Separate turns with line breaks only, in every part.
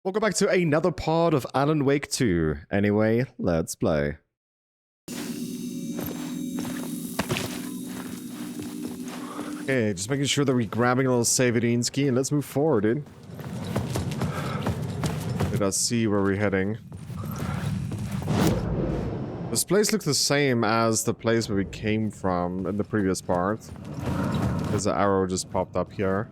Welcome back to another part of Alan Wake 2. Anyway, let's play. Okay, just making sure that we're grabbing a little Savadinsky and let's move forward, dude. Let us see where we're heading. This place looks the same as the place where we came from in the previous part. There's an arrow just popped up here.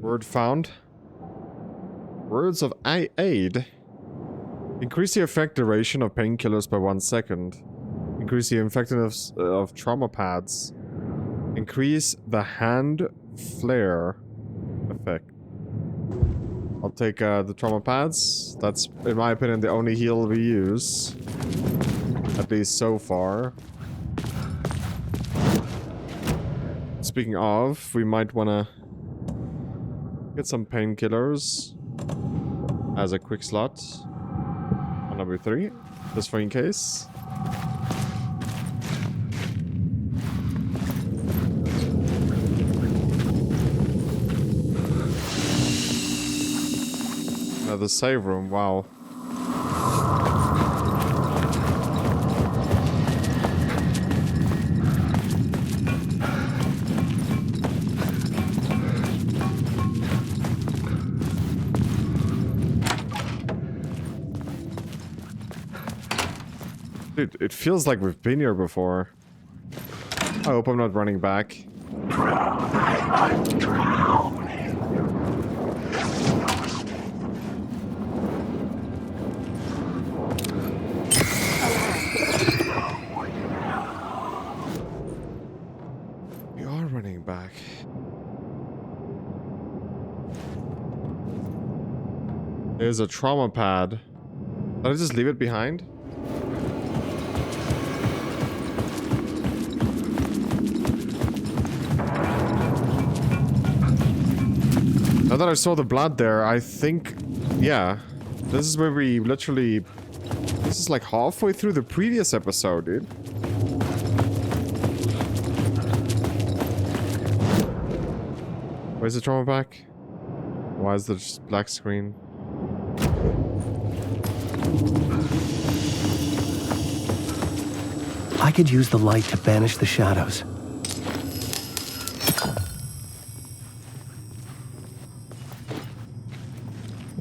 Word found. Words of aid. Increase the effect duration of painkillers by 1 second. Increase the effectiveness of trauma pads. Increase the hand flare effect. I'll take the trauma pads. That's, in my opinion, the only heal we use. At least so far. Speaking of, we might want to get some painkillers as a quick slot on number 3, just for in case. Another save room, wow. Dude, it feels like we've been here before. I hope I'm not running back.
I'm drowning.
We are running back. There's a trauma pad. Did I just leave it behind? Now that I saw the blood there, I think, yeah, this is where we literally, this is like halfway through the previous episode, dude. Where's the trauma pack? Why is there just black screen?
I could use the light to banish the shadows.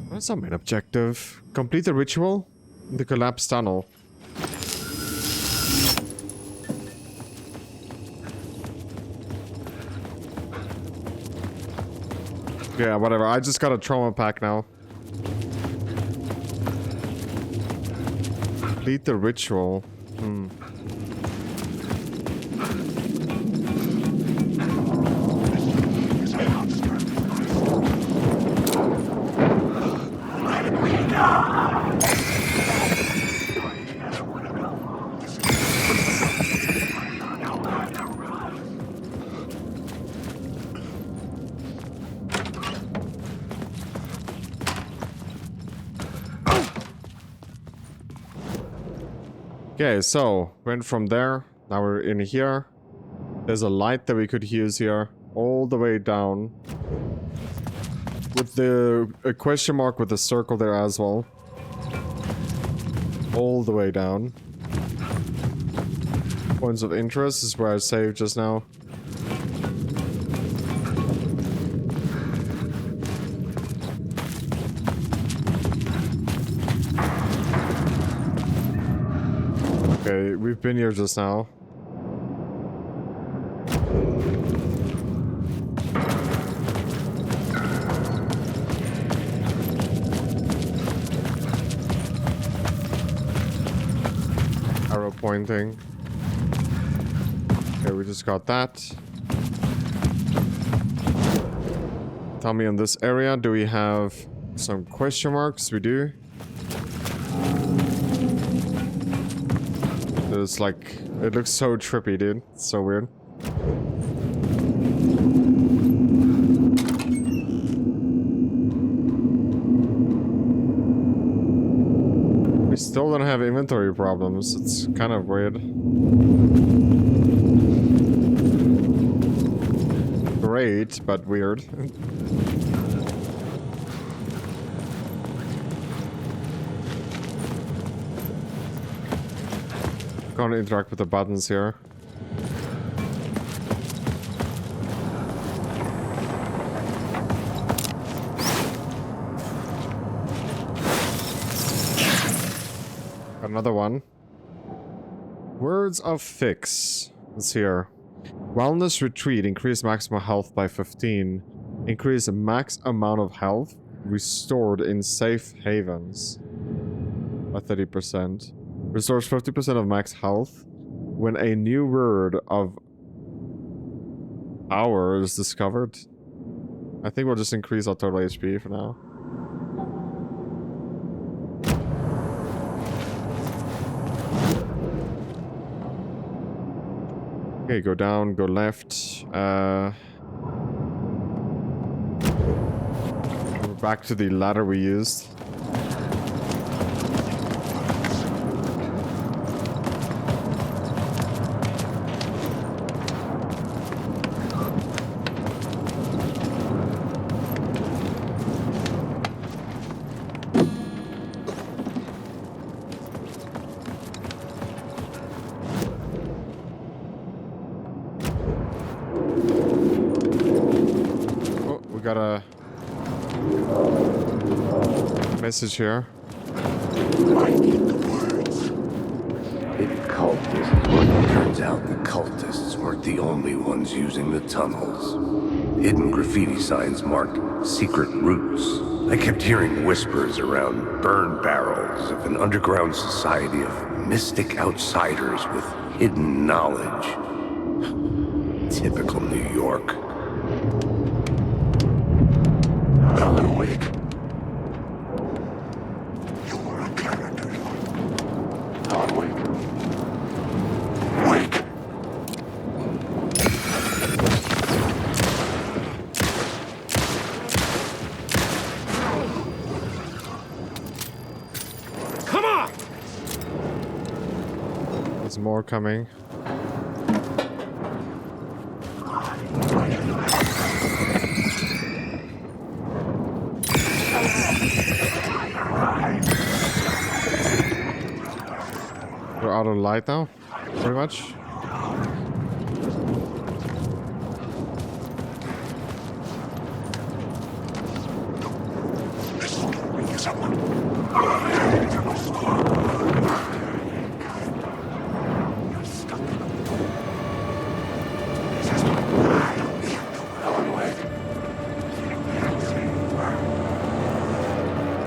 What's our main objective? Complete the ritual in the collapsed tunnel. Yeah, whatever. I just got a trauma pack now. Complete the ritual. Okay, so went from there. Now we're in here. There's a light that we could use here, all the way down, with a question mark with a circle there as well. All the way down. Points of interest is where I saved just now. Okay, we've been here just now. Arrow pointing. Okay, we just got that. Tell me in this area, do we have some question marks? We do. It's like, it looks so trippy, dude. It's so weird. still don't have inventory problems. It's kind of weird. Great, but weird. Can't interact with the buttons here. Another one. Words of Fix. It's here. Wellness Retreat. Increase maximum health by 15. Increase the max amount of health restored in safe havens by 30%. Restores 50% of max health when a new word of power is discovered. I think we'll just increase our total HP for now. Okay, go down, go left. Back to the ladder we used. Got a message here.
I need the words. It cultists. Turns out the cultists weren't the only ones using the tunnels. Hidden graffiti signs marked secret routes. I kept hearing whispers around burn barrels of an underground society of mystic outsiders with hidden knowledge. Typical New York. Alan Wake. You were a character. Alan Wake. Wake. Come on!
There's more coming. We're out of light now, pretty much.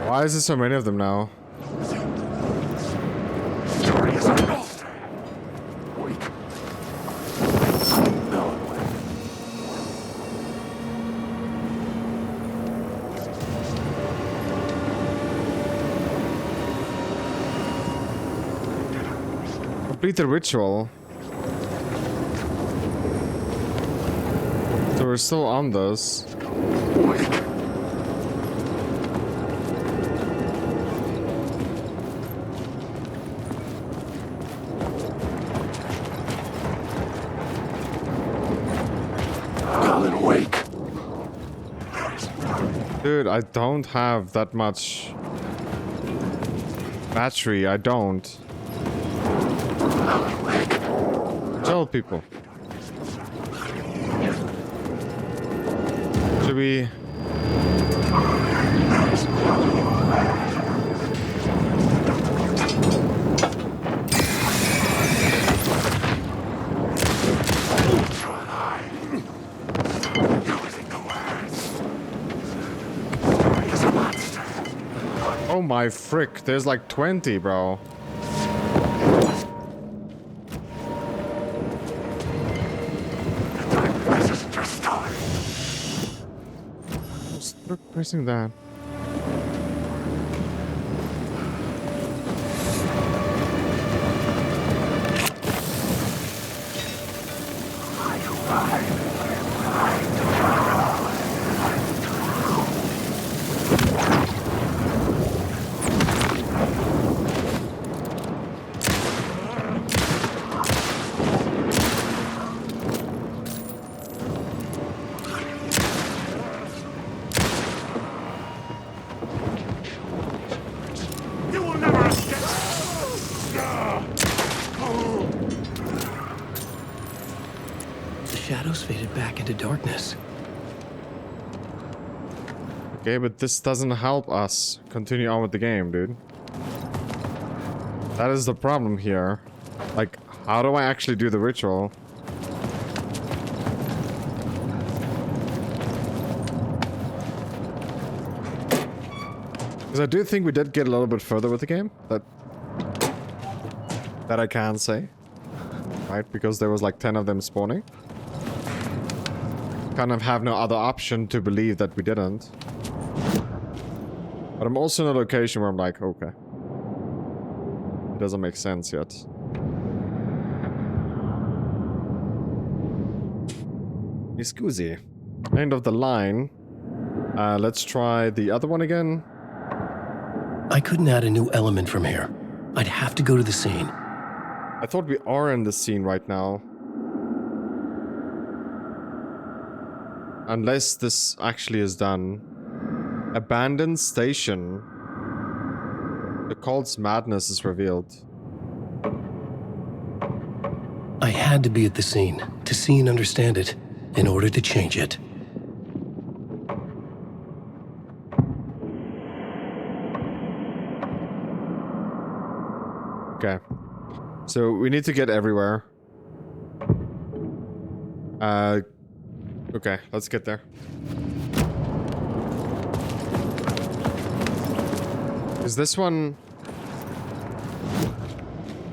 Why is there so many of them now? Complete the ritual. So we're still on this. Dude, I don't have that much battery. I don't. Tell people. Should we? Oh my frick, there's like 20, bro. Stop pressing that.
shadows faded back into darkness.
Okay, but this doesn't help us continue on with the game, dude. That is the problem here. Like, how do I actually do the ritual? Because I do think we did get a little bit further with the game. That I can say. Right? Because there was like 10 of them spawning. Kind of have no other option to believe that we didn't. But I'm also in a location where I'm like, okay. It doesn't make sense yet. Scusi. End of the line. Let's try the other one again.
I couldn't add a new element from here. I'd have to go to the scene.
I thought we are in the scene right now. Unless this actually is done. Abandoned station. The cult's madness is revealed.
I had to be at the scene to see and understand it in order to change it.
Okay. So we need to get everywhere. Okay, let's get there. Is this one...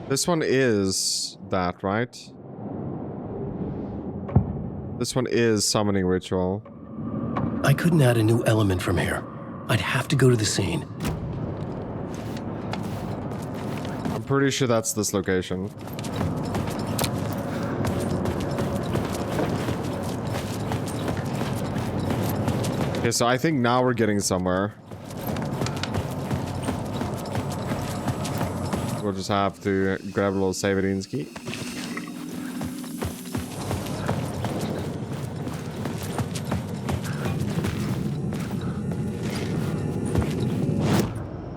This one is that, right? This one is summoning ritual.
I couldn't add a new element from here. I'd have to go to the scene.
I'm pretty sure that's this location. Okay, so I think now we're getting somewhere. We'll just have to grab a little Savadinsky.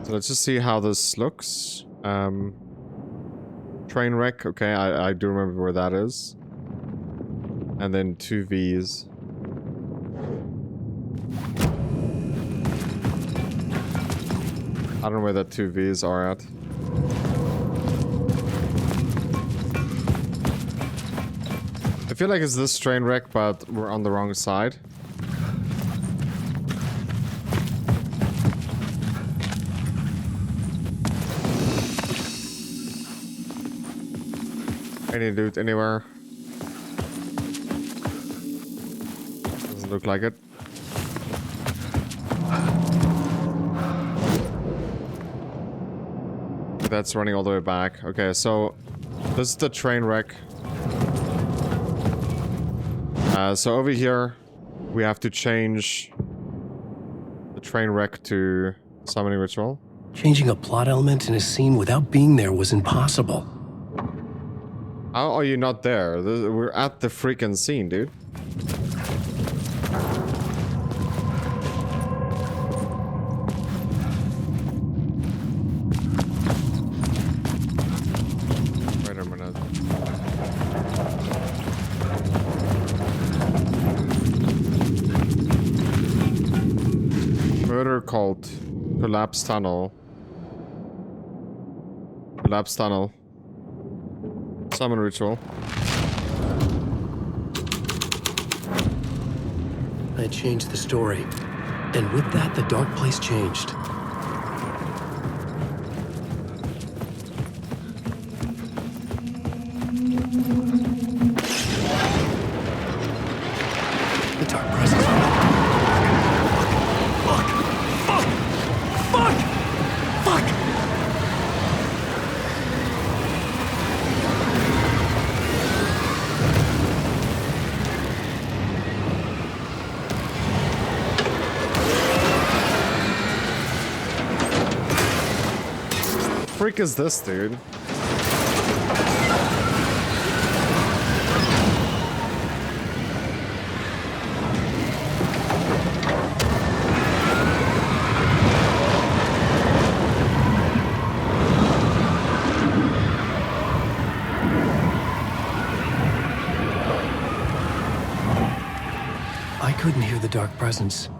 So let's just see how this looks. Train wreck. Okay, I do remember where that is. And then 2 Vs. I don't know where the 2 Vs are at. I feel like it's this train wreck, but we're on the wrong side. Any loot anywhere? Doesn't look like it. That's running all the way back. Okay, so this is the train wreck. So over here, we have to change the train wreck to summoning ritual.
Changing a plot element in a scene without being there was impossible.
How are you not there? We're at the freaking scene, dude. Wait a minute. Murder cult. Collapse tunnel. Collapse tunnel. Summon ritual.
I changed the story. And with that, the dark place changed. The dark presence. Fuck! Fuck! Fuck! Fuck!
Freak is this, dude?
couldn't hear the dark presence.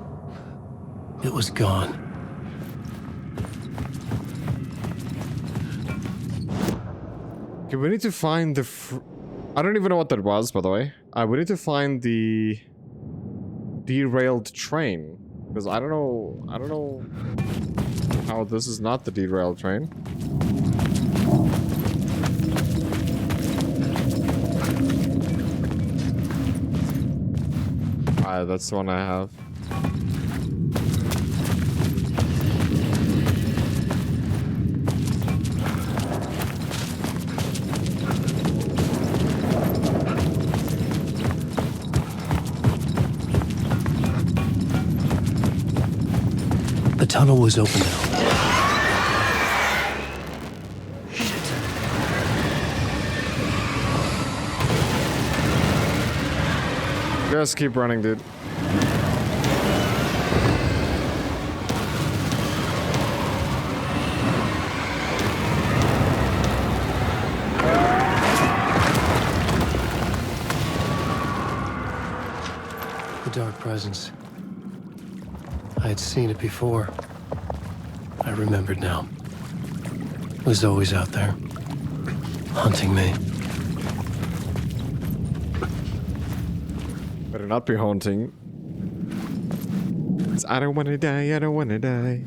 It was gone.
Okay, we need to find the I don't even know what that was, by the way. We need to find the derailed train. Because I don't know how this is not the derailed train. Alright, that's the one I have.
The tunnel was open now.
Just keep running, dude.
The dark presence. I had seen it before. I remembered now. It was always out there, hunting me.
Better not be haunting. 'Cause I don't wanna die, I don't wanna die.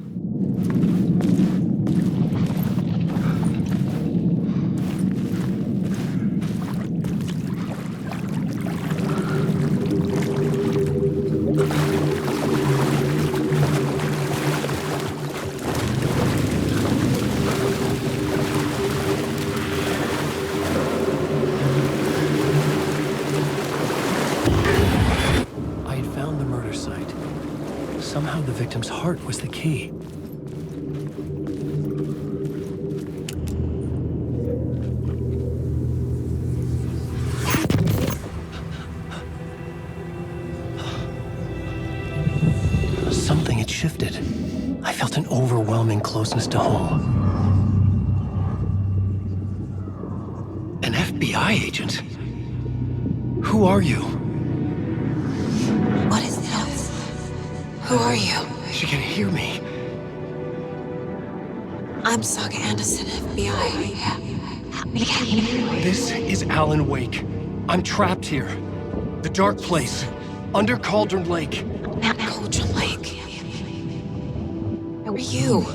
Somehow the victim's heart was the key. Something had shifted. I felt an overwhelming closeness to home. An FBI agent? Who are you?
What is this? Who are you?
She can hear me.
I'm Saga Anderson, FBI.
This is Alan Wake. I'm trapped here. The dark place. Under Cauldron Lake.
Cauldron Lake. Who are you?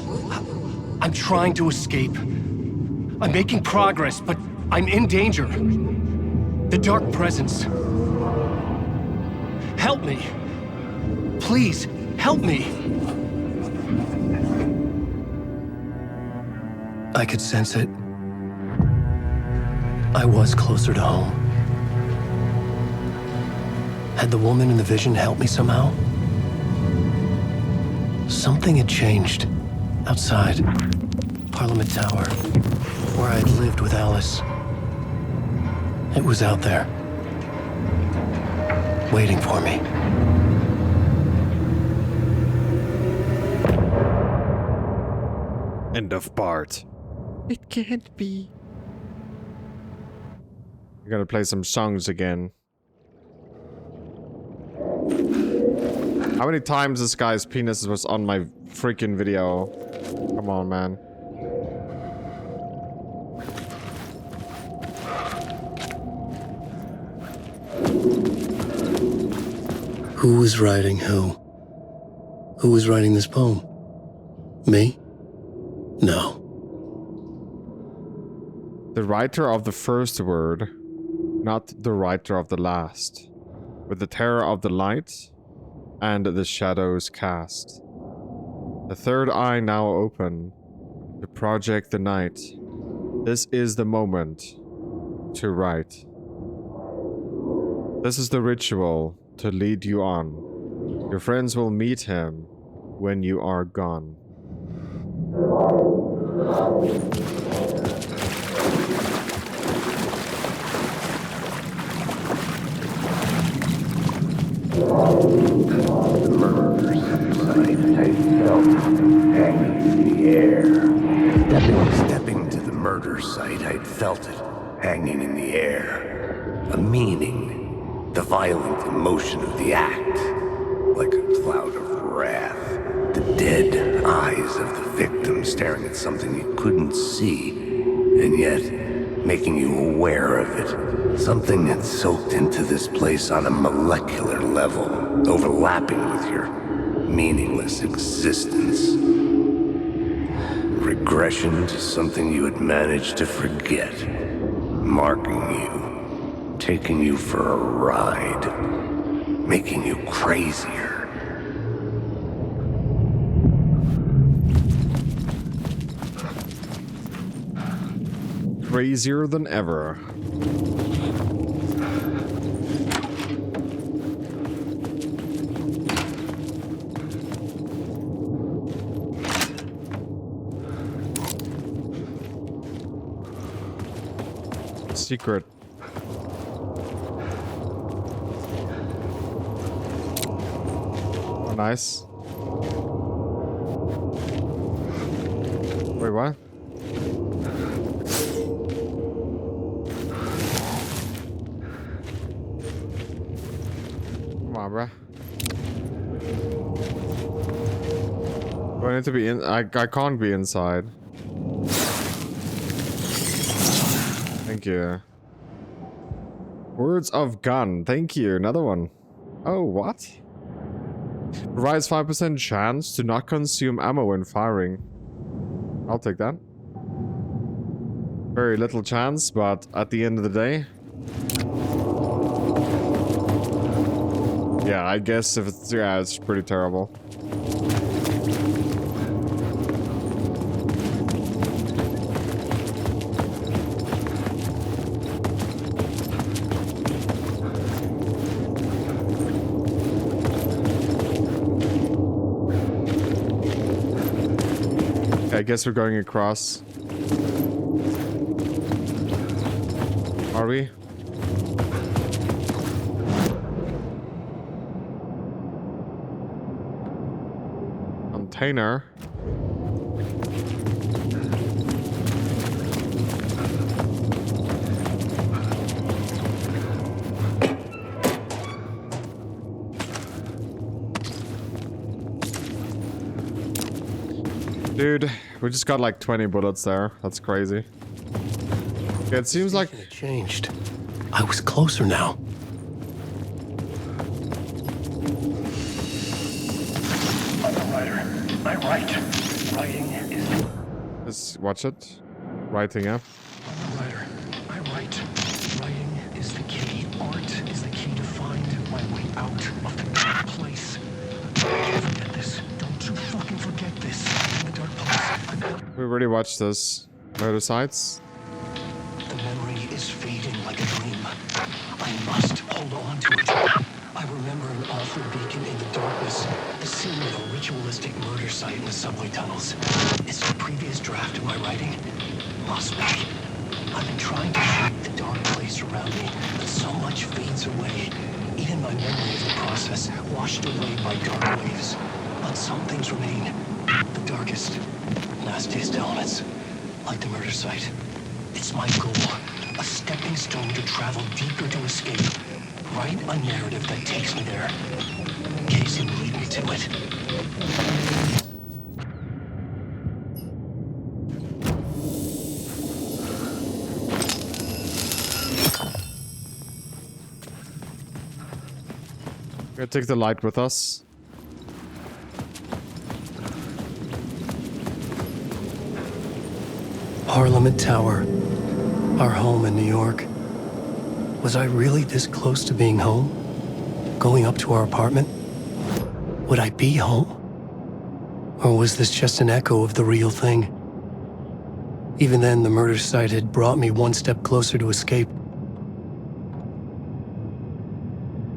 I'm trying to escape. I'm making progress, but I'm in danger. The dark presence. Help me. Please, help me. I could sense it. I was closer to home. Had the woman in the vision helped me somehow? Something had changed. Outside. Parliament Tower. Where I'd lived with Alice. It was out there. Waiting for me.
End of part. It can't be. We're gonna play some songs again. How many times this guy's penis was on my freaking video? Come on, man.
Who was writing who? Who was writing this poem? Me? No.
The writer of the first word, not the writer of the last. With the terror of the light and the shadows cast. The third eye now open to project the night. This is the moment to write. This is the ritual to lead you on. Your friends will meet him when you are gone.
The murderer's suicide I felt hanging in the air. Stepping to the murder site, I'd felt it hanging in the air. A meaning, the violent emotion of the act. like a cloud of wrath. The dead eyes of the victim staring at something you couldn't see, and yet making you aware of it. Something had soaked into this place on a molecular level, overlapping with your meaningless existence. Regression to something you had managed to forget. Marking you, taking you for a ride, making you crazier.
Crazier than ever. Secret. Oh, nice. Wait, what? Come on, bruh. Do I need to be in? I can't be inside. Thank you. Words of gun. Thank you. Another one. Oh, what? Provides 5% chance to not consume ammo when firing. I'll take that. Very little chance, but at the end of the day... yeah, I guess if it's... yeah, it's pretty terrible. I guess we're going across. Are we? Container. Dude, we just got like 20 bullets there. That's crazy. Yeah, it seems like
it changed. I was closer now.
Writer, I write. Writing is...
just watch it. Writing up.
Writer, I write. Writing is the key. Art is the key to find my way out of the dark place. Don't forget this. Don't you fucking forget this. In the dark place.
We already watched this. Murder sites.
The memory is fading like a dream. I must hold on to it. I remember an awful beacon in the darkness. The scene of a ritualistic murder site in the subway tunnels. Is the previous draft of my writing? Must be. I've been trying to shape the dark place around me, but so much fades away. Even my memory of the process washed away by dark waves. But some things remain. The darkest, nastiest elements. Like the murder site. It's my goal. A stepping stone to travel deeper to escape. Write a narrative that takes me there. Casey will lead me to it.
We're gonna take the light with us.
Parliament Tower. Our home in New York. Was I really this close to being home? Going up to our apartment? Would I be home? Or was this just an echo of the real thing? Even then, the murder site had brought me one step closer to escape.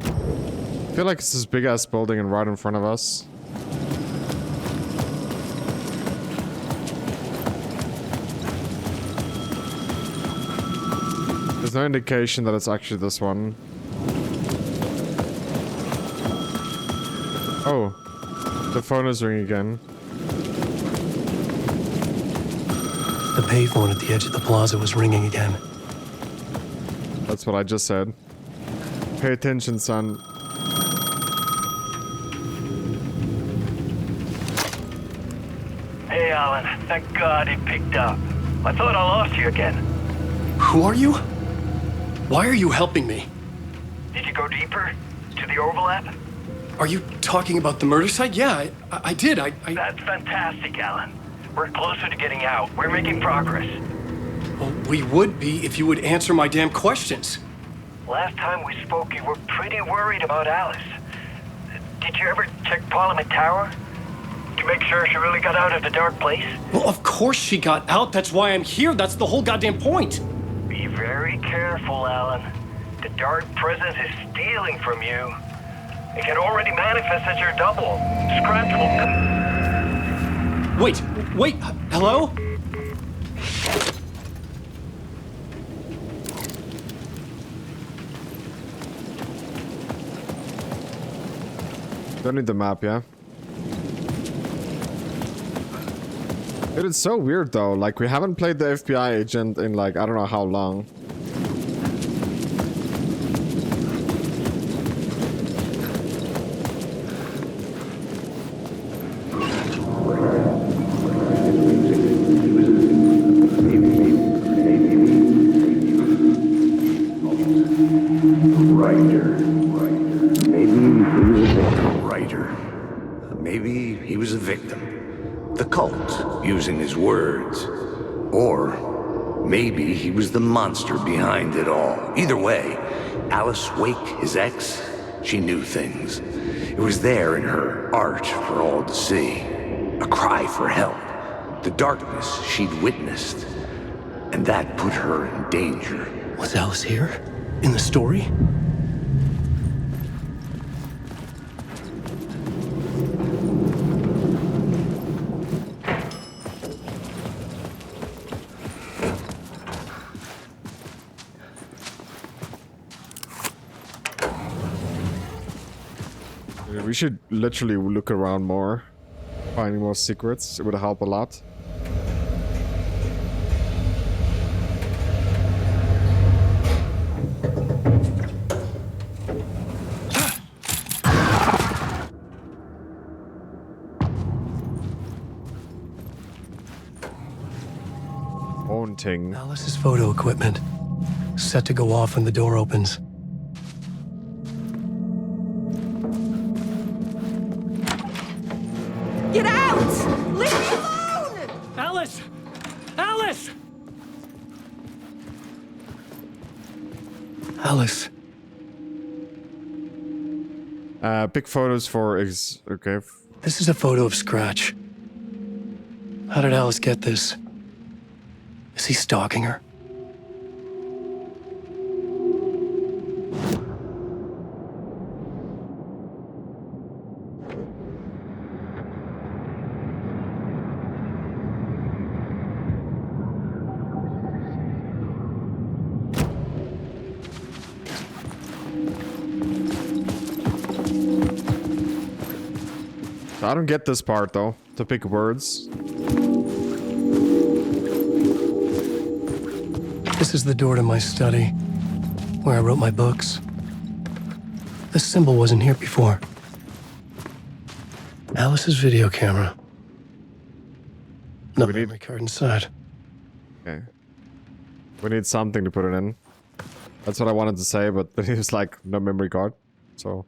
I feel like it's this big ass building and right in front of us. There's no indication that it's actually this one. Oh, the phone is ringing again.
The payphone at the edge of the plaza was ringing again.
That's what I just said. Pay attention, son.
Alan. Thank God it picked up. I thought I lost you again.
Who are you? Why are you helping me?
Did you go deeper? To the overlap?
Are you talking about the murder site? Yeah, I did.
That's fantastic, Alan. We're closer to getting out. We're making progress.
Well, we would be if you would answer my damn questions.
Last time we spoke, you were pretty worried about Alice. Did you ever check Parliament Tower? To make sure she really got out of the dark place?
Well, of course she got out. That's why I'm here. That's the whole goddamn point.
Be very careful, Alan. The dark presence is stealing from you. It can already manifest as your double. Scratch will...
Wait, hello?
Don't need the map, yeah? It is so weird though, like we haven't played the FBI agent in like, I don't know how long.
Maybe he was a victim. The cult, using his words. Or maybe he was the monster behind it all. Either way, Alice Wake, his ex, she knew things. It was there in her art for all to see. A cry for help. The darkness she'd witnessed. And that put her in danger.
Was Alice here? In the story?
We should literally look around more. Finding more secrets, it would help a lot. Haunting.
Alice's photo equipment. Set to go off when the door opens.
Get out! Leave me alone!
Alice! Alice! Alice.
Pick photos for okay.
This is a photo of Scratch. How did Alice get this? Is he stalking her?
I don't get this part though, to pick words.
This is the door to my study, where I wrote my books. This symbol wasn't here before. Alice's video camera. No memory card inside.
Okay. We need something to put it in. That's what I wanted to say, but it was like no memory card. So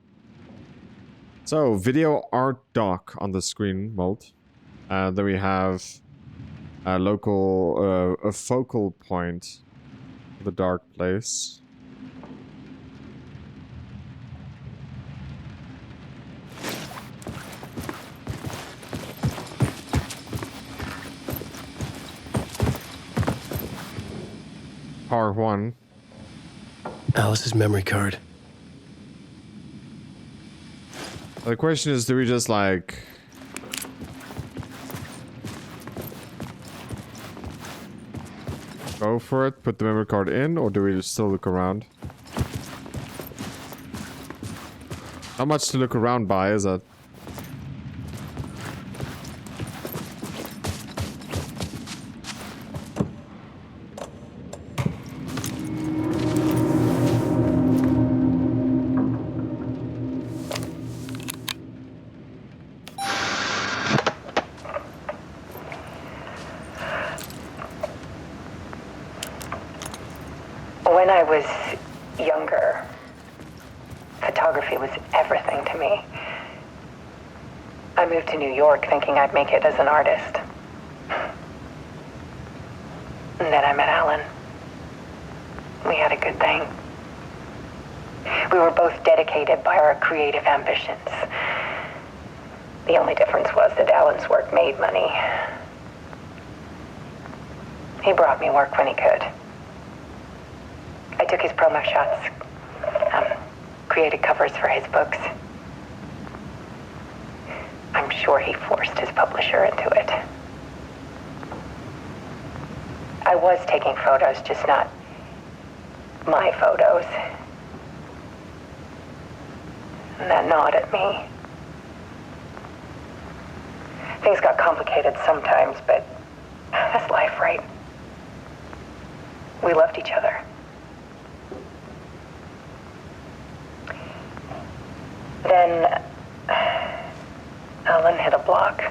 video art dock on the screen mode. Then we have a local, a focal point, the dark place. Power 1.
Alice's memory card.
The question is, do we just like... go for it, put the memory card in, or do we just still look around? How much to look around by is that?
When I was younger, photography was everything to me. I moved to New York thinking I'd make it as an artist. And then I met Alan. We had a good thing. We were both dedicated by our creative ambitions. The only difference was that Alan's work made money. He brought me work when he could. I took his promo shots, created covers for his books. I'm sure he forced his publisher into it. I was taking photos, just not my photos. And that gnawed at me. Things got complicated sometimes, but that's life, right? We loved each other. Then Alan hit a block.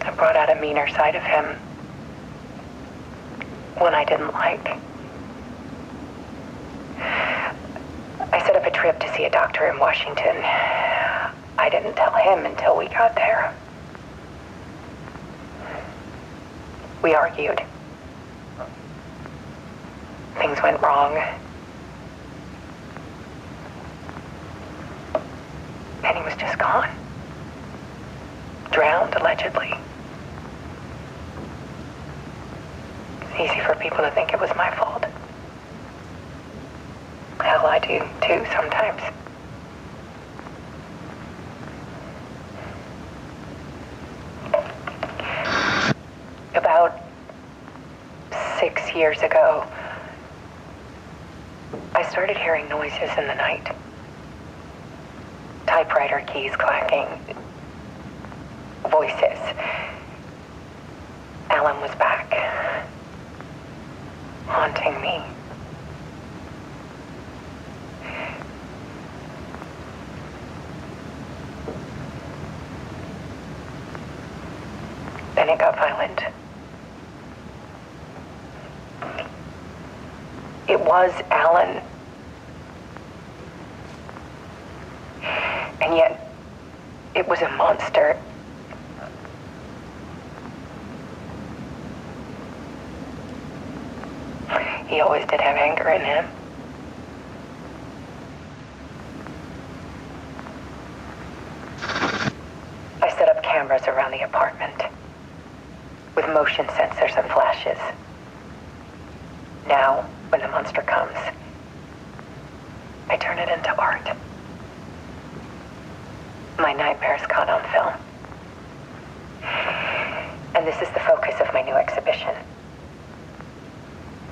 I brought out a meaner side of him. One I didn't like. I set up a trip to see a doctor in Washington. I didn't tell him until we got there. We argued. Things went wrong. And he was just gone. Drowned, allegedly. It's easy for people to think it was my fault. Hell, I do too sometimes. About 6 years ago, I started hearing noises in the night. Typewriter keys clacking. Voices. Alan was back. Haunting me. Then it got violent. It was Alan. And yet, it was a monster. He always did have anger in him. I set up cameras around the apartment with motion sensors and flashes. Now, when the monster comes, I turn it into art. My nightmares caught on film. And this is the focus of my new exhibition.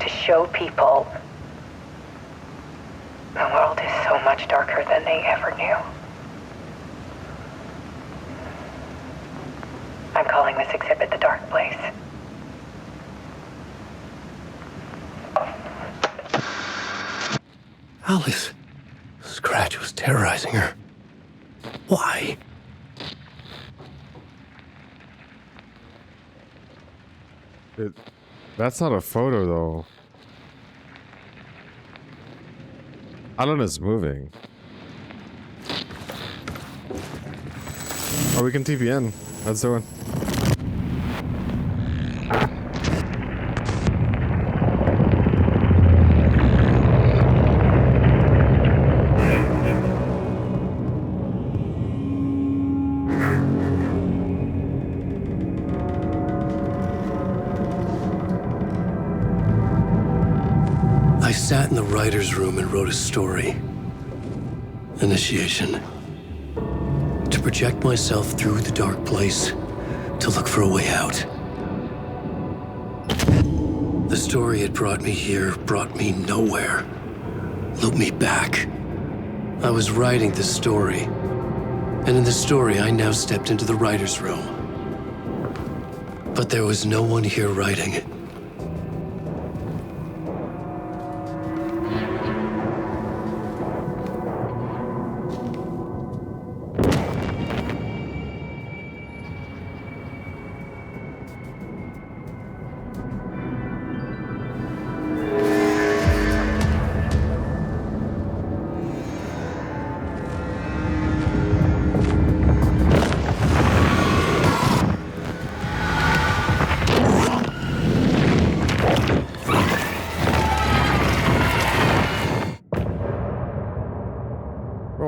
To show people the world is so much darker than they ever knew. I'm calling this exhibit The Dark Place.
Alice. Scratch was terrorizing her. Why?
That's not a photo, though. Alan is moving. Oh, we can TPN. Let's do it.
I sat in the writer's room and wrote a story. Initiation. To project myself through the dark place, to look for a way out. The story had brought me here, brought me nowhere. Looped me back. I was writing the story. And in the story, I now stepped into the writer's room. But there was no one here writing it.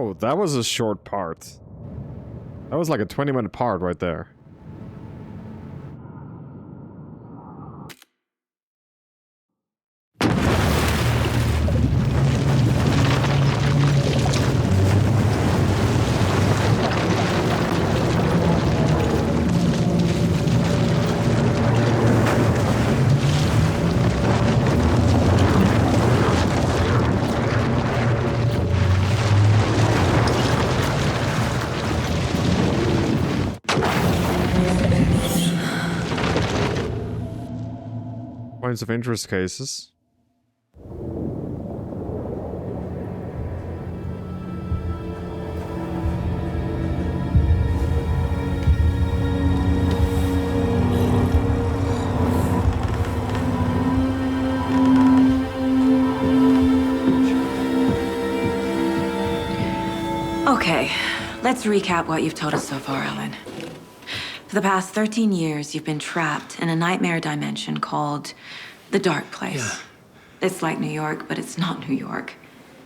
Oh, that was a short part. That was like a 20-minute part right there. Points of interest cases.
Okay, let's recap what you've told us so far, Alan. For the past 13 years, you've been trapped in a nightmare dimension called the Dark Place.
Yeah.
It's like New York, but it's not New York.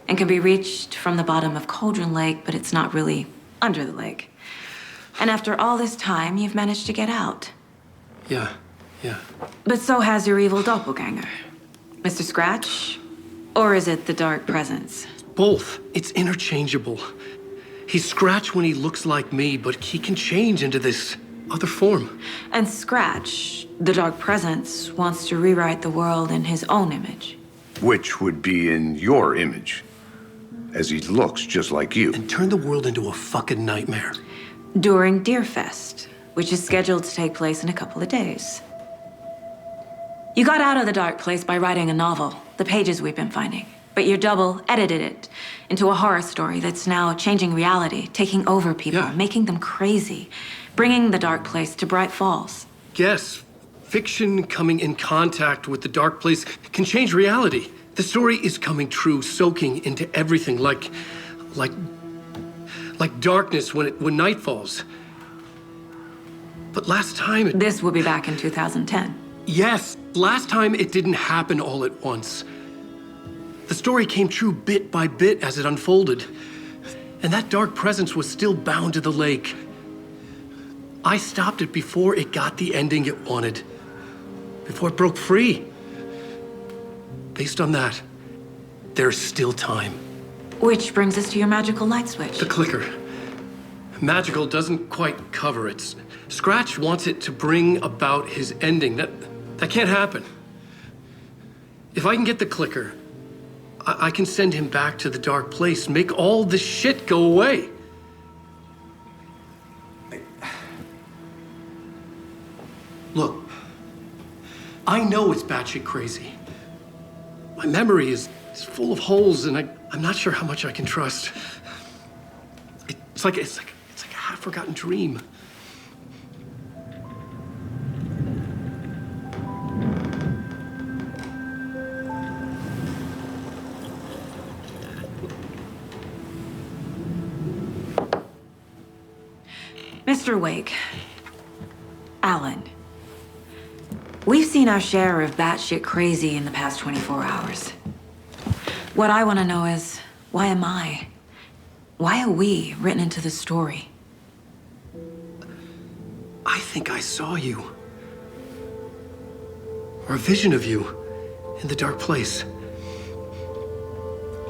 And can be reached from the bottom of Cauldron Lake, but it's not really under the lake. And after all this time, you've managed to get out.
Yeah.
But so has your evil doppelganger. Mr. Scratch? Or is it the Dark Presence?
Both. It's interchangeable. He's Scratch when he looks like me, but he can change into this other form.
And Scratch, the Dark Presence, wants to rewrite the world in his own image.
Which would be in your image, as he looks just like you.
And turn the world into a fucking nightmare.
During Deerfest, which is scheduled to take place in a couple of days. You got out of the Dark Place by writing a novel, the pages we've been finding. But your double edited it into a horror story that's now changing reality, taking over people,
Yeah.
making them crazy, bringing the Dark Place to Bright Falls.
Yes, fiction coming in contact with the Dark Place can change reality. The story is coming true, soaking into everything like darkness when night falls. But last time
This will be back in 2010.
Yes, last time it didn't happen all at once. The story came true bit by bit as it unfolded. And that dark presence was still bound to the lake. I stopped it before it got the ending it wanted. Before it broke free. Based on that, there's still time.
Which brings us to your magical light switch.
The clicker. Magical doesn't quite cover it. Scratch wants it to bring about his ending. That can't happen. If I can get the clicker, I can send him back to the Dark Place, make all this shit go away. Look, I know it's batshit crazy. My memory is full of holes, and I'm not sure how much I can trust. It's like a half-forgotten dream.
Mr. Wake, Alan, we've seen our share of batshit crazy in the past 24 hours. What I want to know is, why am I? Why are we written into the story?
I think I saw you. Or a vision of you in the Dark Place.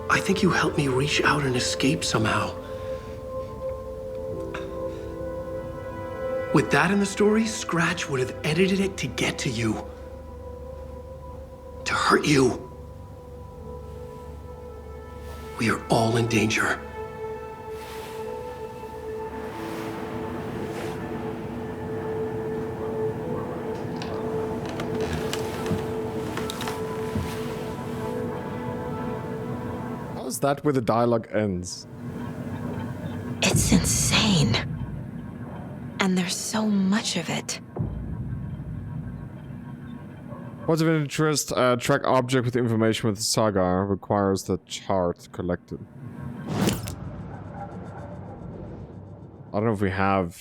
I think you helped me reach out and escape somehow. With that in the story, Scratch would have edited it to get to you. To hurt you. We are all in danger.
How's that where the dialogue ends?
It's insane. And there's so much of it.
Points of interest, track object with information with Saga requires the chart collected. I don't know if we have...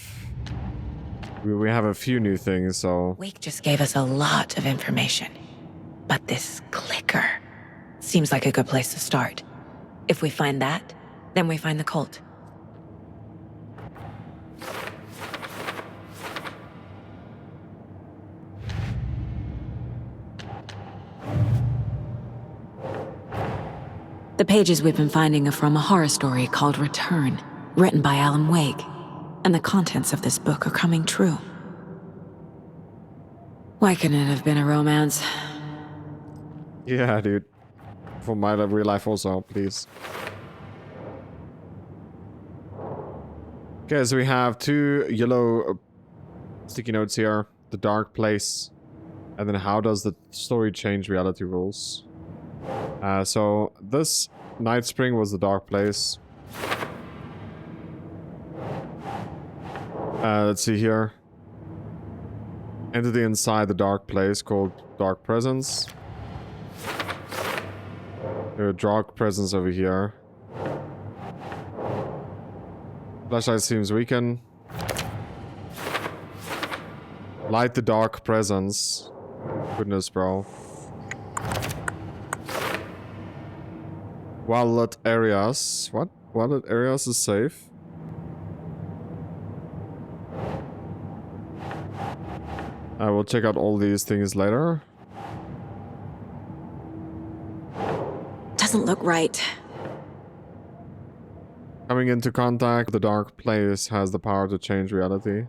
We have a few new things, so...
Wake just gave us a lot of information. But this clicker seems like a good place to start. If we find that, Then we find the cult. The pages we've been finding are from a horror story called Return, written by Alan Wake. And the contents of this book are coming true. Why couldn't it have been a romance?
Yeah, dude. For my real life also, please. Okay, so we have 2 yellow sticky notes here. The dark place. And then how does the story change reality rules? So this Night Spring was the dark place. Let's see here. Entity inside the dark place called Dark Presence. There are dark presence over here. Flashlight seems weakened. Light the dark presence. Goodness, bro. Well-lit areas. What? Well-lit areas is safe. I will check out all these things later.
Doesn't look right.
Coming into contact with the dark place has the power to change reality.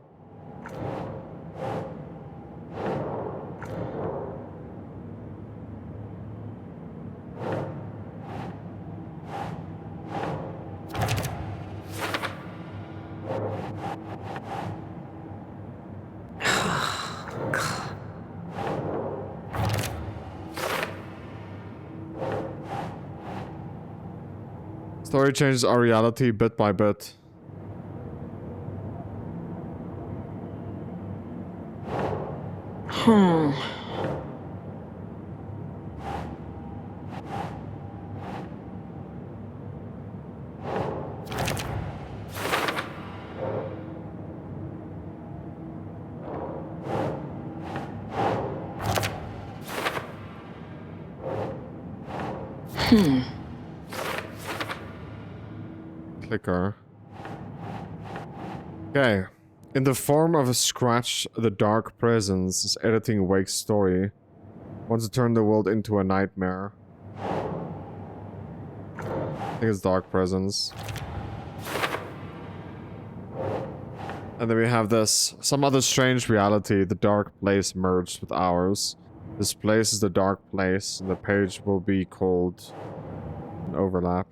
Story changes our reality bit by bit. Clicker. Okay. In the form of a scratch, the dark presence is editing Wake's story. Wants to turn the world into a nightmare. I think it's dark presence. And then we have this. Some other strange reality. The dark place merged with ours. This place is the dark place, and the page will be called an overlap.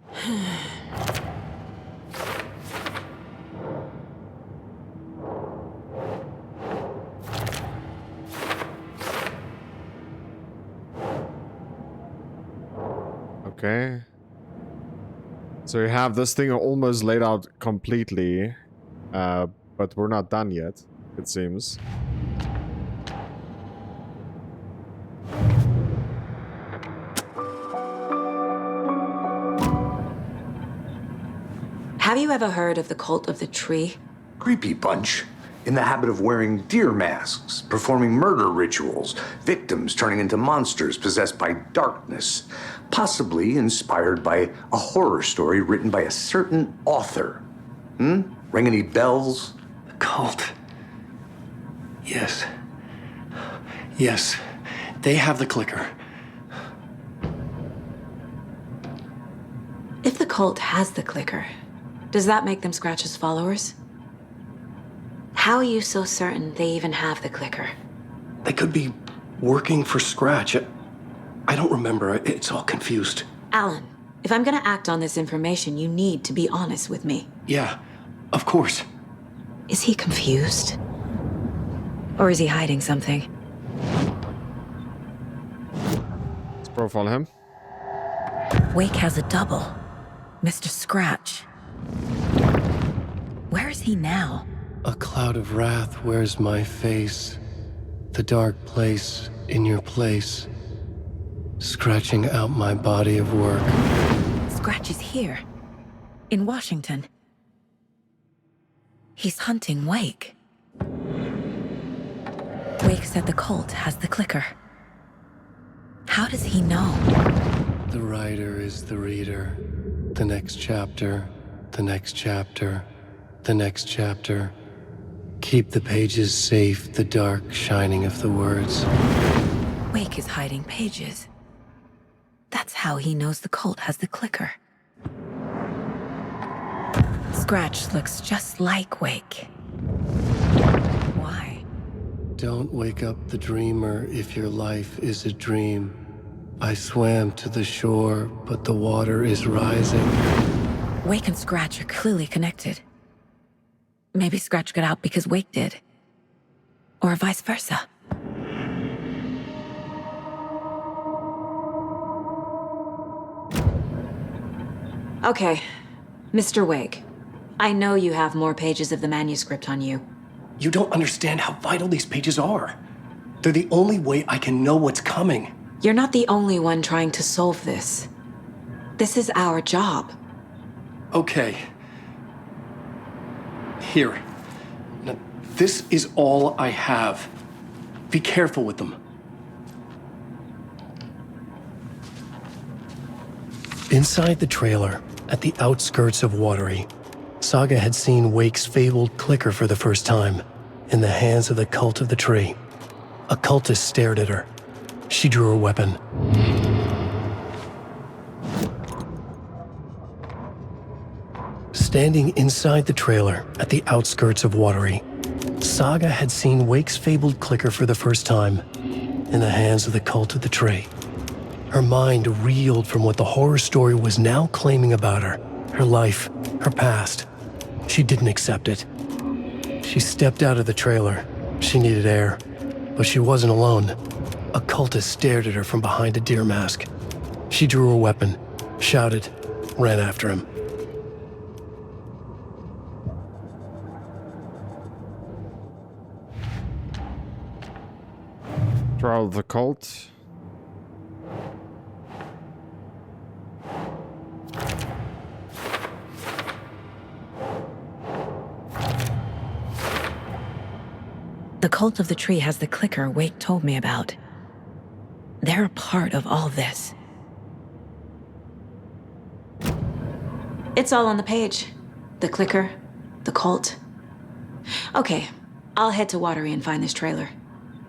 Okay. So you have this thing almost laid out completely, but we're not done yet, it seems.
Have you ever heard of the cult of the tree?
Creepy bunch. In the habit of wearing deer masks, performing murder rituals, victims turning into monsters possessed by darkness, possibly inspired by a horror story written by a certain author. Ring any bells?
The cult. Yes. Yes. They have the clicker.
If the cult has the clicker, does that make them Scratch's followers? How are you so certain they even have the clicker?
They could be working for Scratch. I don't remember. It's all confused.
Alan, if I'm gonna act on this information, you need to be honest with me.
Yeah, of course.
Is he confused? Or is he hiding something?
Let's profile him.
Wake has a double. Mr. Scratch. Where is he now?
A cloud of wrath wears my face. The dark place in your place. Scratching out my body of work.
Scratch is here. In Washington. He's hunting Wake. Wake said the cult has the clicker. How does he know?
The writer is the reader. The next chapter the next chapter, the next chapter. Keep the pages safe, the dark shining of the words.
Wake is hiding pages. That's how he knows the cult has the clicker. Scratch looks just like Wake. Why?
Don't wake up the dreamer if your life is a dream. I swam to the shore, but the water is rising.
Wake and Scratch are clearly connected. Maybe Scratch got out because Wake did. Or vice versa. Okay, Mr. Wake. I know you have more pages of the manuscript on you.
You don't understand how vital these pages are. They're the only way I can know what's coming.
You're not the only one trying to solve this. This is our job.
Okay. Here. Now, this is all I have. Be careful with them. Inside the trailer, at the outskirts of Watery, Saga had seen Wake's fabled clicker for the first time, in the hands of the Cult of the Tree. A cultist stared at her. She drew her weapon. Standing inside the trailer at the outskirts of Watery, Saga had seen Wake's fabled clicker for the first time, in the hands of the Cult of the Tree. Her mind reeled from what the horror story was now claiming about her, her life, her past. She didn't accept it. She stepped out of the trailer. She needed air, but she wasn't alone. A cultist stared at her from behind a deer mask. She drew her weapon, shouted, ran after him.
Trial of the Cult.
The Cult of the Tree has the clicker Wake told me about. They're a part of all this. It's all on the page. The clicker, the cult. Okay, I'll head to Watery and find this trailer.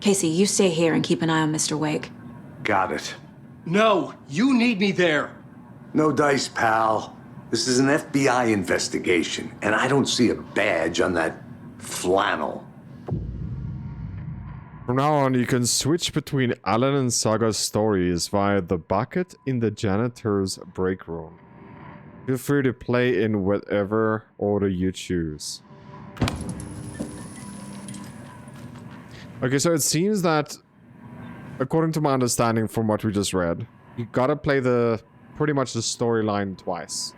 Casey, you stay here and keep an eye on Mr. Wake.
Got it.
No, you need me there.
No dice, pal. This is an FBI investigation, and I don't see a badge on that flannel.
From now on, you can switch between Alan and Saga's stories via the bucket in the janitor's break room. Feel free to play in whatever order you choose. Okay, so it seems that, according to my understanding from what we just read, you gotta play pretty much the storyline twice.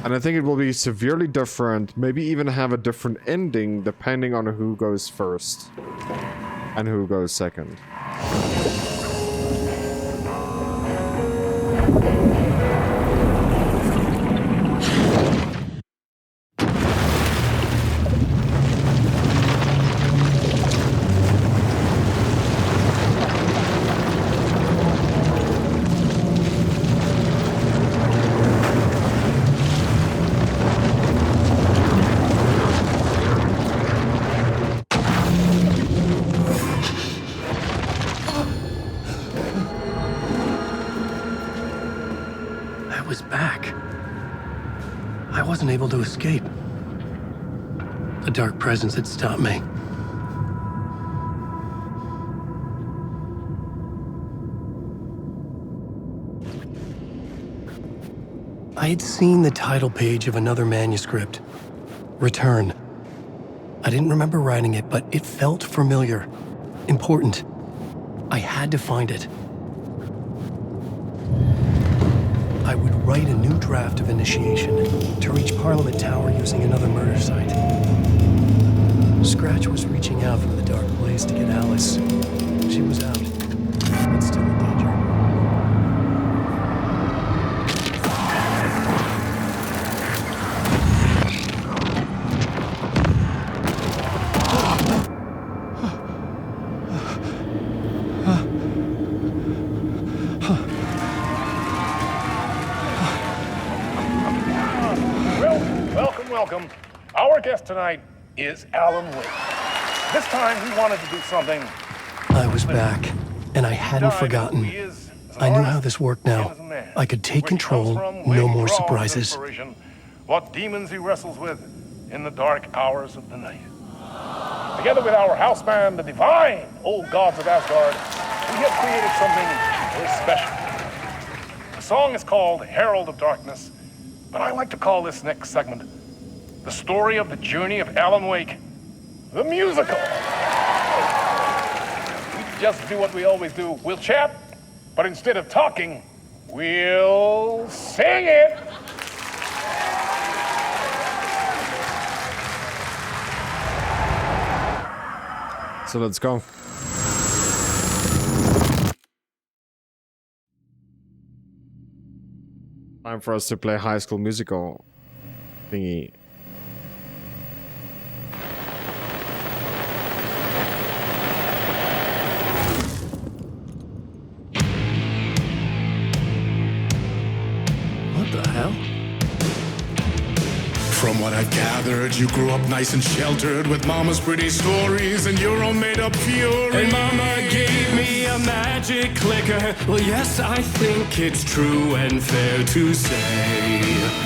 And I think it will be severely different, maybe even have a different ending depending on who goes first and who goes second.
Able to escape. A dark presence had stopped me. I had seen the title page of another manuscript, Return. I didn't remember writing it, but it felt familiar, important. I had to find it. I would write a new draft of initiation to reach Parliament Tower using another murder site. Scratch was reaching out from the dark place to get Alice. She was out, but still in danger.
guest tonight is Alan Wake. This time we wanted to do something.
I was back, and I hadn't forgotten. I knew how this worked now. I could take control, no more surprises.
What demons he wrestles with in the dark hours of the night. Together with our house band, the divine old gods of Asgard, we have created something very special. The song is called Herald of Darkness, but I like to call this next segment the story of the journey of Alan Wake, the musical. We just do what we always do. We'll chat, but instead of talking, we'll sing it.
So let's go. Time for us to play High School Musical thingy.
What the hell?
From what I've gathered, you grew up nice and sheltered with mama's pretty stories and your own made-up fury.
And mama gave me a magic clicker. Well, yes, I think it's true and fair to say.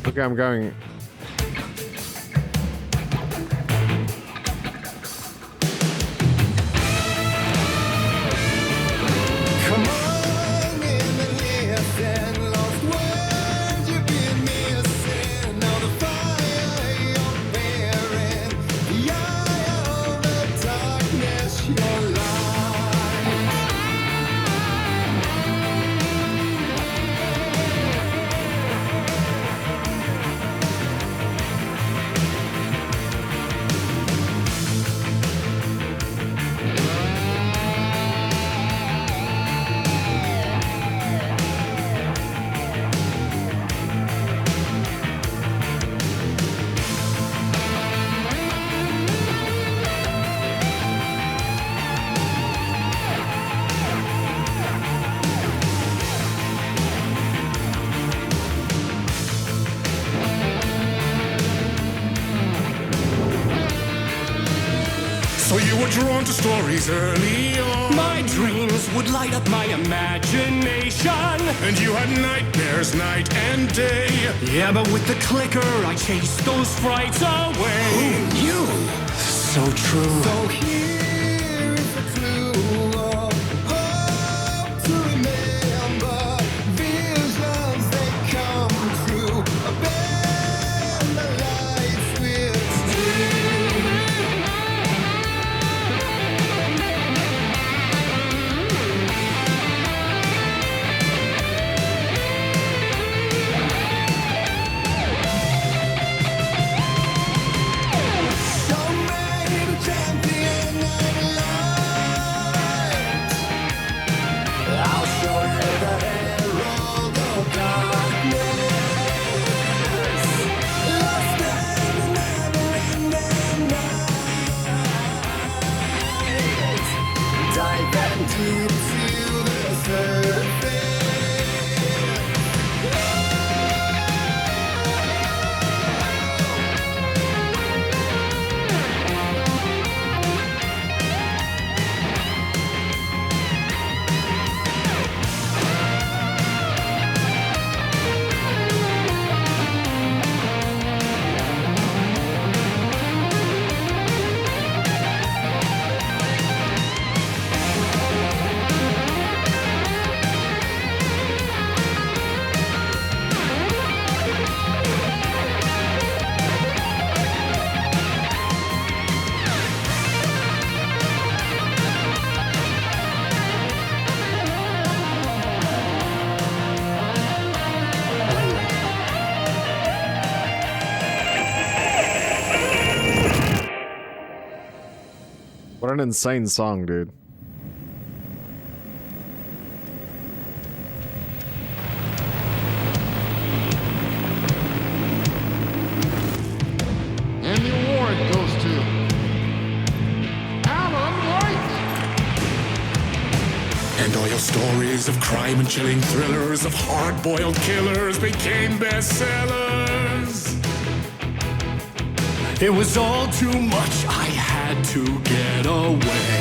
Okay, I'm going.
Come on in and listen, lost words you've been missing. Now the fire you're bearing, the eye of the darkness, your light. So you were drawn to stories early on.
My dreams would light up my imagination.
And you had nightmares night and day.
Yeah, but with the clicker, I chased those frights away.
Who knew?
So true.
So here is a clue of hope to remember. Visions they come true. Bend the lights with steel. So many champion.
an insane song, dude.
And the award goes to Alan White.
And all your stories of crime and chilling thrillers of hard-boiled killers became bestsellers. It was all too much, I had to get away.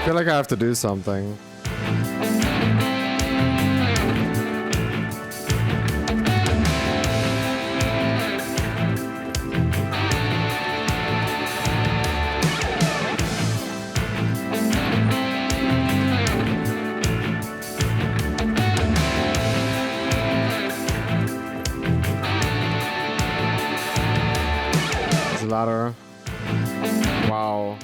I feel like I have to do something. There's a ladder. Wow.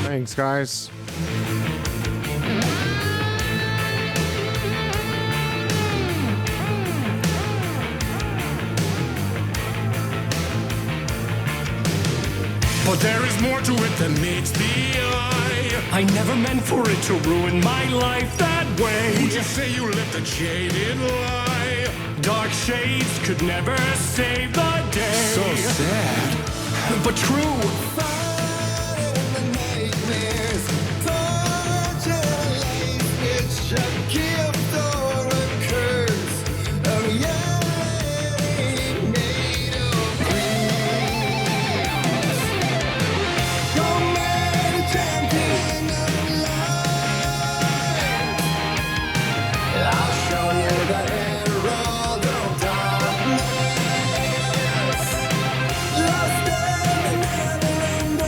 Thanks, guys.
But there is more to it than meets the eye. I never meant for it to ruin my life that way. Would you say you lived a jaded lie? Dark shades could never save the day. So sad, but true.
Lost in the never-ending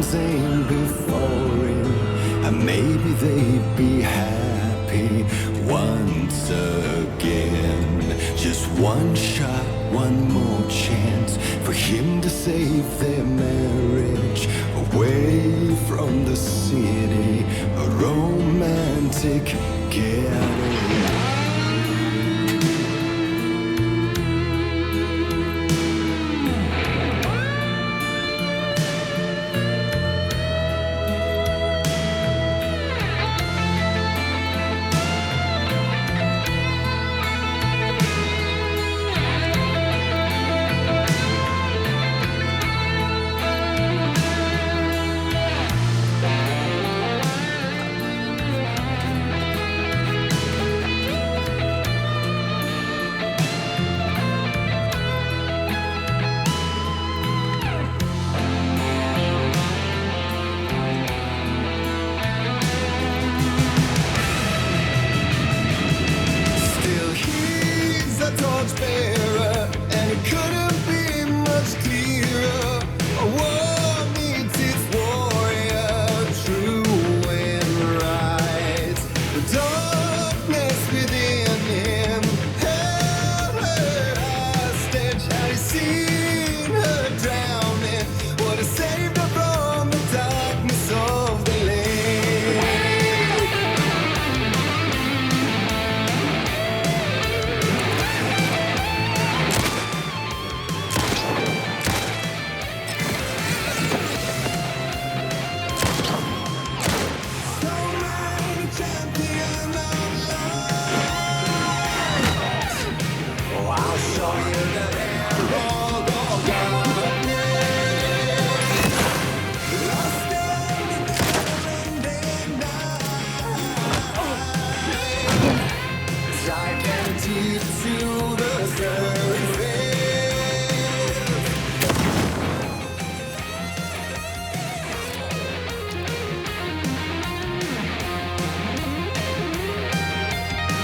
things ain't before him, and maybe they'd be happy once again. Just one shot, one more chance for him to save their marriage away from the city, a romantic getaway.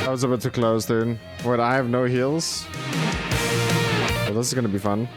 That was a bit too close, dude. Wait, I have no heals? Well, this is gonna be fun.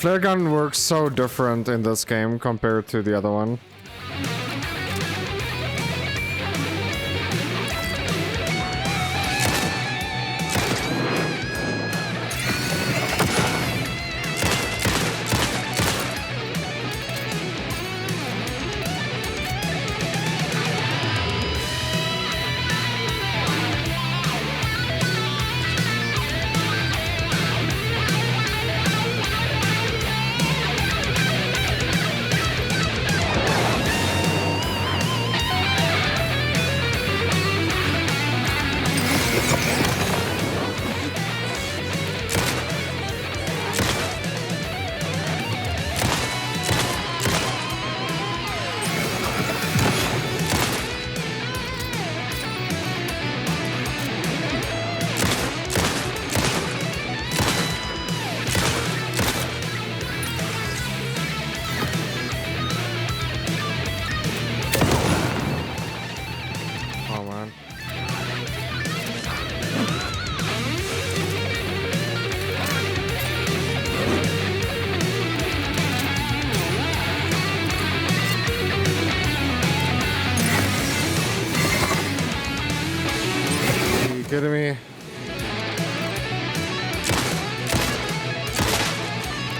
Flare gun works so different in this game compared to the other one. Oh man. Are you kidding me?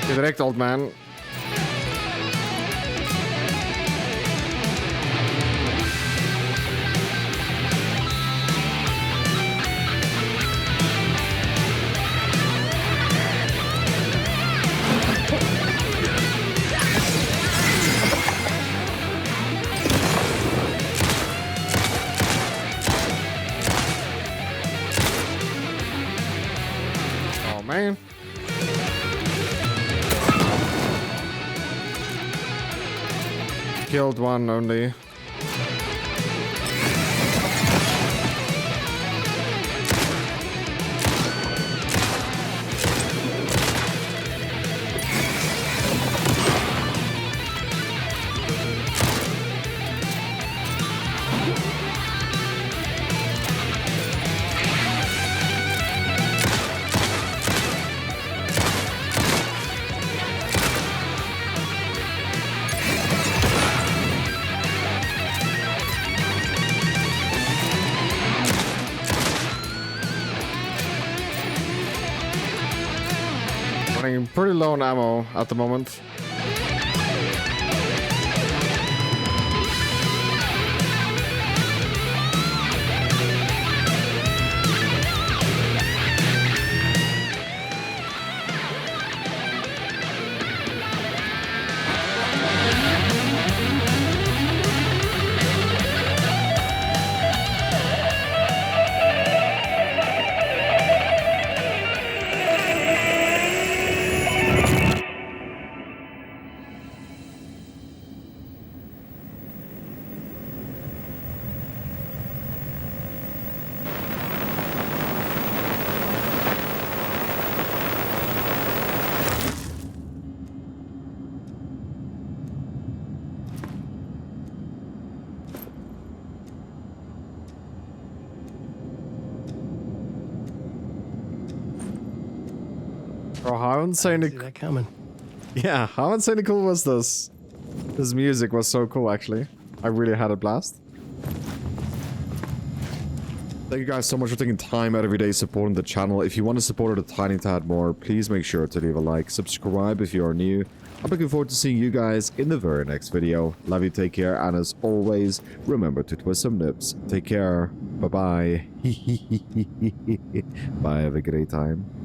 Get direct, old man. Oh man. Killed one only. Running pretty low on ammo at the moment. Bro, how insanely
See that coming.
yeah, how insanely cool was this? This music was so cool, actually. I really had a blast. Thank you guys so much for taking time out of your day supporting the channel. If you want to support it a tiny tad more, please make sure to leave a like, subscribe if you are new. I'm looking forward to seeing you guys in the very next video. Love you, take care, and as always, remember to twist some nips. Take care. Bye-bye. Bye, have a great time.